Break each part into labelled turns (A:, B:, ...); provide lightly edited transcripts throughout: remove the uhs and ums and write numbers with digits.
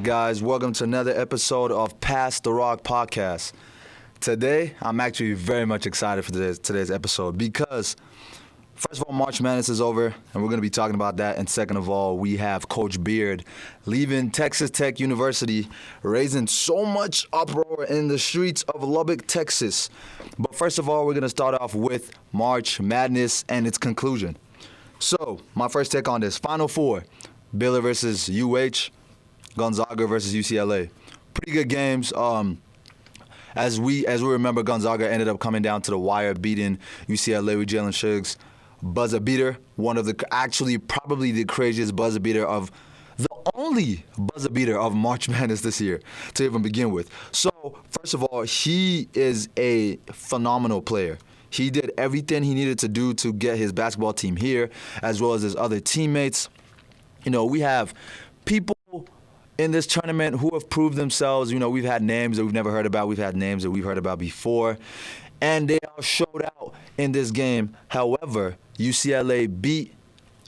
A: guys? Welcome to another episode of Pass the Rock podcast. Today, I'm actually very much excited for today's episode because, first of all, March Madness is over, and we're going to be talking about that. And second of all, we have Coach Beard leaving Texas Tech University, raising so much uproar in the streets of Lubbock, Texas. But first of all, we're going to start off with March Madness and its conclusion. So, my first take on this. Final Four, Baylor versus UH, Gonzaga versus UCLA. Pretty good games. As we remember, Gonzaga ended up coming down to the wire, beating UCLA with Jalen Suggs. Buzzer beater, probably the craziest buzzer beater of the only buzzer beater of March Madness this year to even begin with. So, first of all, he is a phenomenal player. He did everything he needed to do to get his basketball team here, as well as his other teammates. You know, we have people in this tournament who have proved themselves. You know, we've had names that we've never heard about. We've had names that we've heard about before. And they all showed out in this game. However, Gonzaga beat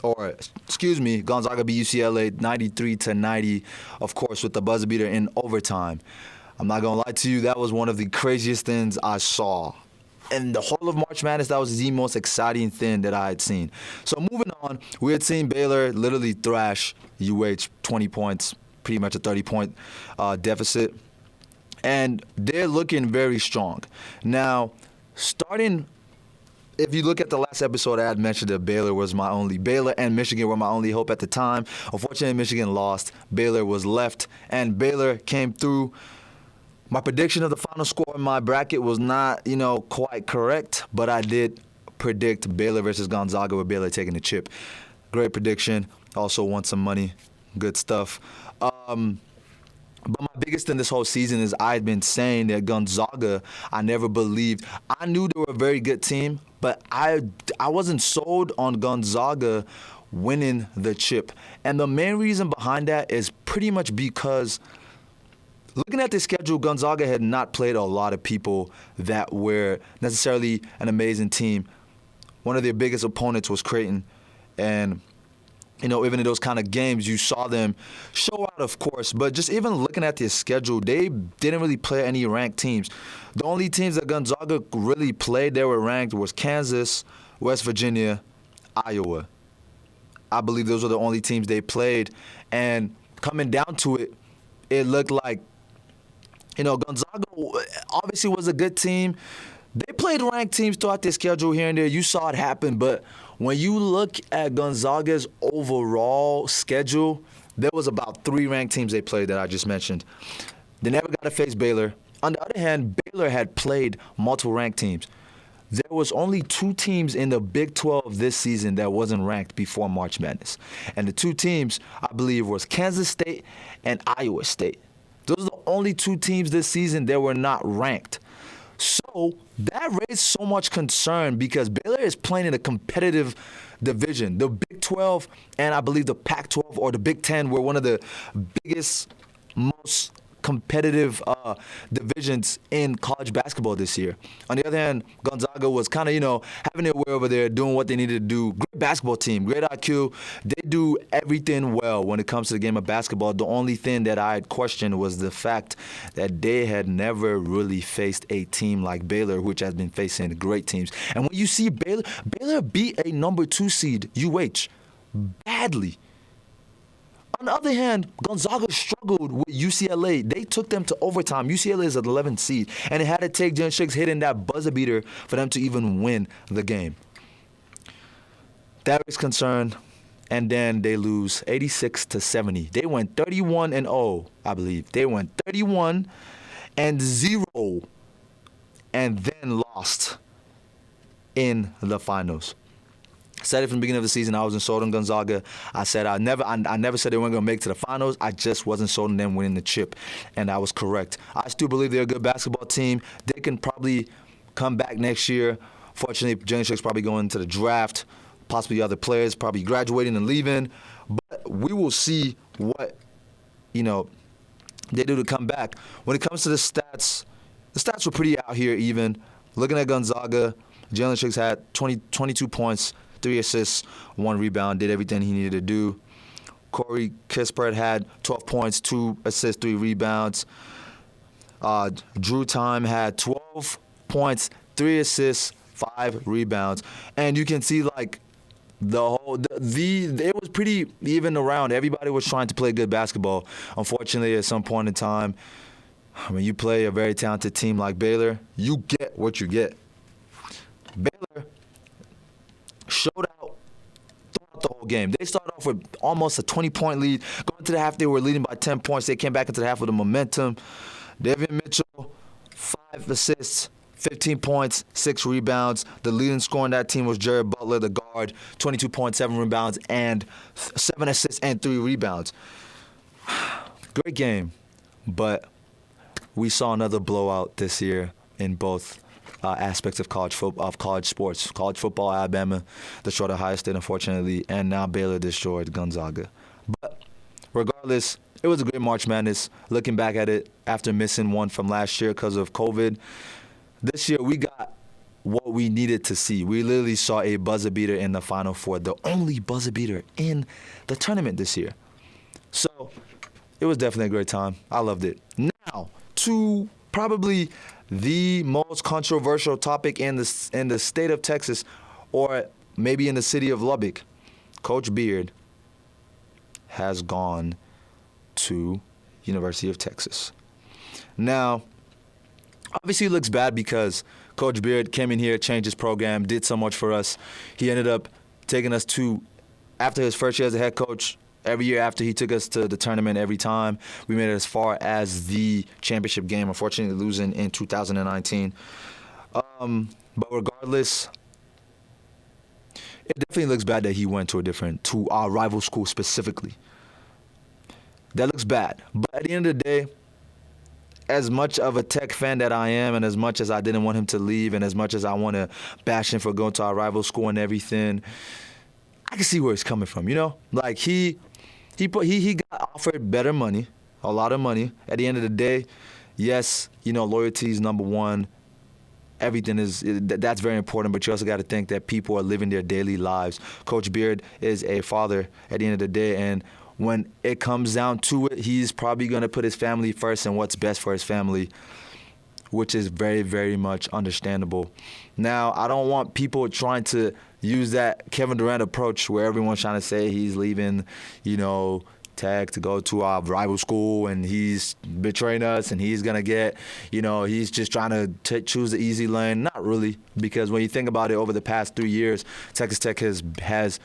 A: UCLA 93-90, of course, with the buzzer beater in overtime. I'm not going to lie to you, that was one of the craziest things I saw. And the whole of March Madness, that was the most exciting thing that I had seen. So moving on, we had seen Baylor literally thrash UH 20 points, pretty much a 30-point deficit. And they're looking very strong. Now, if you look at the last episode, I had mentioned that Baylor and Michigan were my only hope at the time. Unfortunately, Michigan lost. Baylor was left, and Baylor came through. My prediction of the final score in my bracket was not, quite correct, but I did predict Baylor versus Gonzaga with Baylor taking the chip. Great prediction. Also won some money. Good stuff. But my biggest thing this whole season is I had been saying that Gonzaga, I never believed. I knew they were a very good team, but I wasn't sold on Gonzaga winning the chip. And the main reason behind that is pretty much because looking at the schedule, Gonzaga had not played a lot of people that were necessarily an amazing team. One of their biggest opponents was Creighton. And, even in those kind of games, you saw them show out, of course. But just even looking at their schedule, they didn't really play any ranked teams. The only teams that Gonzaga really played that were ranked was Kansas, West Virginia, Iowa. I believe those were the only teams they played. And coming down to it, it looked like Gonzaga obviously was a good team. They played ranked teams throughout their schedule here and there. You saw it happen. But when you look at Gonzaga's overall schedule, there was about 3 ranked teams they played that I just mentioned. They never got to face Baylor. On the other hand, Baylor had played multiple ranked teams. There was only 2 teams in the Big 12 this season that wasn't ranked before March Madness. And the 2 teams, I believe, was Kansas State and Iowa State. Those are the only 2 teams this season that were not ranked. So that raised so much concern because Baylor is playing in a competitive division. The Big 12 and I believe the Pac-12 or the Big 10 were one of the biggest, most competitive divisions in college basketball this year. On the other hand, Gonzaga was kind of, having their way over there, doing what they needed to do. Great basketball team, great IQ. They do everything well when it comes to the game of basketball. The only thing that I had questioned was the fact that they had never really faced a team like Baylor, which has been facing great teams. And when you see Baylor beat a number 2 seed, UH, badly. On the other hand, Gonzaga struggled with UCLA. They took them to overtime. UCLA is an 11th seed, and it had to take Jalen Suggs hitting that buzzer beater for them to even win the game. That is concerned, and then they lose 86-70. They went 31-0, I believe. They went 31-0, and then lost in the finals. I said it from the beginning of the season. I wasn't sold on Gonzaga. I said I never said they weren't going to make it to the finals. I just wasn't sold on them winning the chip, and I was correct. I still believe they're a good basketball team. They can probably come back next year. Fortunately, Jalen Suggs probably going to the draft. Possibly other players probably graduating and leaving. But we will see what they do to come back. When it comes to the stats were pretty out here even. Looking at Gonzaga, Jalen Suggs had 22 points, 3 assists, 1 rebound, did everything he needed to do. Corey Kispert had 12 points, 2 assists, 3 rebounds. Drew Time had 12 points, 3 assists, 5 rebounds. And you can see, like, it was pretty even around. Everybody was trying to play good basketball. Unfortunately, at some point in time, when you play a very talented team like Baylor, you get what you get. Baylor showed out throughout the whole game. They started off with almost a 20-point lead. Going to the half, they were leading by 10 points. They came back into the half with a momentum. Davion Mitchell, 5 assists, 15 points, 6 rebounds. The leading scorer on that team was Jared Butler, the guard, 22 points, 7 rebounds, and 7 assists and 3 rebounds. Great game, but we saw another blowout this year in both aspects of college sports. College football, Alabama destroyed Ohio State, unfortunately, and now Baylor destroyed Gonzaga. But regardless, it was a great March Madness. Looking back at it, after missing one from last year because of COVID, this year we got what we needed to see. We literally saw a buzzer beater in the Final Four, the only buzzer beater in the tournament this year. So it was definitely a great time. I loved it. Now, to probably the most controversial topic in the state of Texas, or maybe in the city of Lubbock. Coach Beard has gone to University of Texas. Now, obviously it looks bad because Coach Beard came in here, changed his program, did so much for us. He ended up taking us to, after his first year as a head coach, every year after he took us to the tournament every time. We made it as far as the championship game, unfortunately losing in 2019. But regardless, it definitely looks bad that he went to our rival school specifically. That looks bad. But at the end of the day, as much of a Tech fan that I am, and as much as I didn't want him to leave, and as much as I want to bash him for going to our rival school and everything, I can see where he's coming from, you know? Like, he got offered better money, a lot of money. At the end of the day, yes, you know, loyalty is number one. Everything that's very important, but you also got to think that people are living their daily lives. Coach Beard is a father at the end of the day, and when it comes down to it, he's probably going to put his family first and what's best for his family, which is very, very much understandable. Now, I don't want people trying to use that Kevin Durant approach where everyone's trying to say he's leaving, you know, Tech to go to our rival school and he's betraying us and he's going to get, you know, he's just trying to choose the easy lane. Not really, because when you think about it, over the past 3 years, Texas Tech has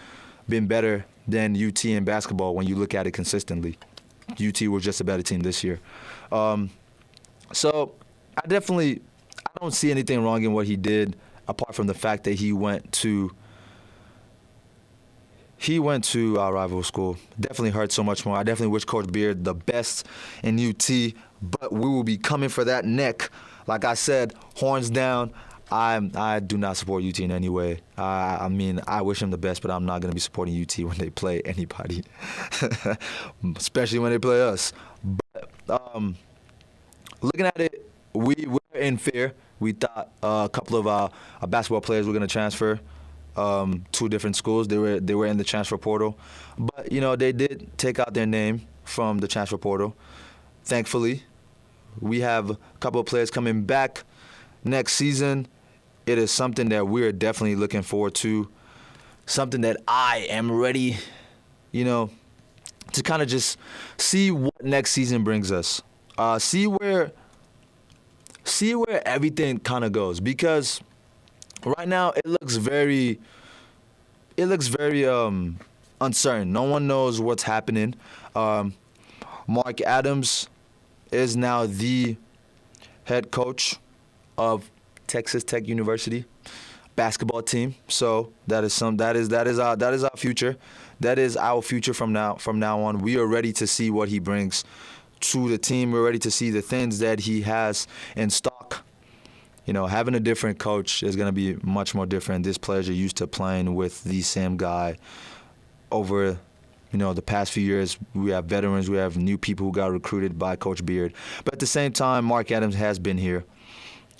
A: been better than UT in basketball when you look at it consistently. UT was just a better team this year. So I don't see anything wrong in what he did, apart from the fact that he went to our rival school. Definitely hurt so much more. I definitely wish Coach Beard the best in UT, but we will be coming for that neck. Like I said, horns down. I do not support UT in any way. I mean, I wish him the best, but I'm not going to be supporting UT when they play anybody, especially when they play us. But looking at it, we were in fear. We thought a couple of our basketball players were going to transfer to different schools. They were in the transfer portal, but you know, they did take out their name from the transfer portal. Thankfully, we have a couple of players coming back next season. It is something that we're definitely looking forward to, something that I am ready, you know, to kind of just see what next season brings us. See where everything kind of goes, because right now it looks very uncertain. No one knows what's happening. Mark Adams is now the head coach of Texas Tech University basketball team. So that is our future. That is our future from now on. We are ready to see what he brings to the team. We're ready to see the things that he has in stock. You know, having a different coach is going to be much more different. These players are used to playing with the same guy over, you know, the past few years. We have veterans. We have new people who got recruited by Coach Beard. But at the same time, Mark Adams has been here.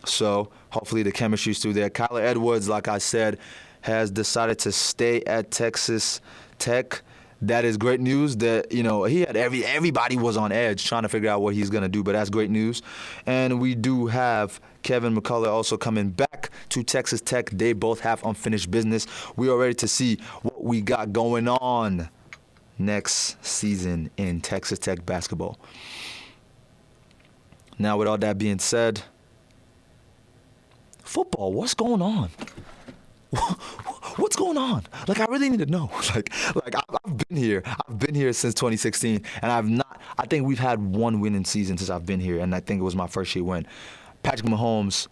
A: So hopefully the chemistry's through there. Kyler Edwards, like I said, has decided to stay at Texas Tech. that is great news. That he had everybody was on edge trying to figure out what he's gonna do, but that's great news. And we do have Kevin McCullough also coming back to Texas Tech. They both have unfinished business. We are ready to see what we got going on next season in Texas Tech basketball. Now, with all that being said, football, what's going on? What's going on? Like, I really need to know. Like I've been here. I've been here since 2016, and I think we've had one winning season since I've been here, and I think it was my first year win. Patrick Mahomes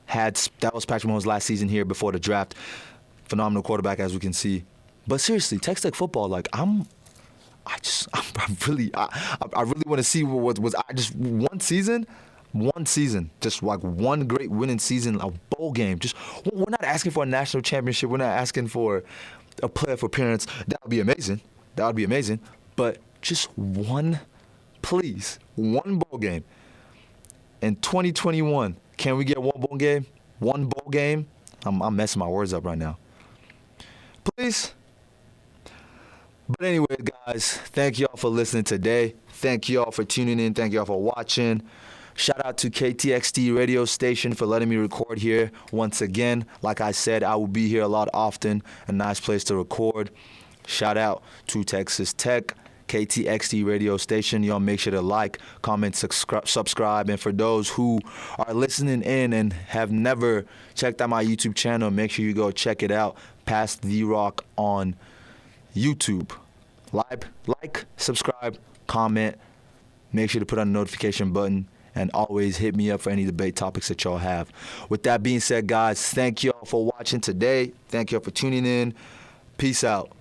A: that was Patrick Mahomes' last season here before the draft. Phenomenal quarterback, as we can see. But seriously, Texas Tech football, like I really want to see what was just one season, just like one great winning season, a bowl game. Just we're not asking for a national championship. We're not asking for a playoff appearance. That would be amazing. But just one bowl game in 2021. Can we get one bowl game? One bowl game? I'm messing my words up right now. Please. But anyway, guys, thank y'all for listening today. Thank y'all for tuning in. Thank y'all for watching. Shout out to KTXT radio station for letting me record here once again. Like I said, I will be here a lot often. A nice place to record. Shout out to Texas Tech, KTXT radio station. Y'all make sure to like, comment, subscribe. And for those who are listening in and have never checked out my YouTube channel, make sure you go check it out. PASSTHEROCK on YouTube. Like, subscribe, comment. Make sure to put on the notification button. And always hit me up for any debate topics that y'all have. With that being said, guys, thank y'all for watching today. Thank y'all for tuning in. Peace out.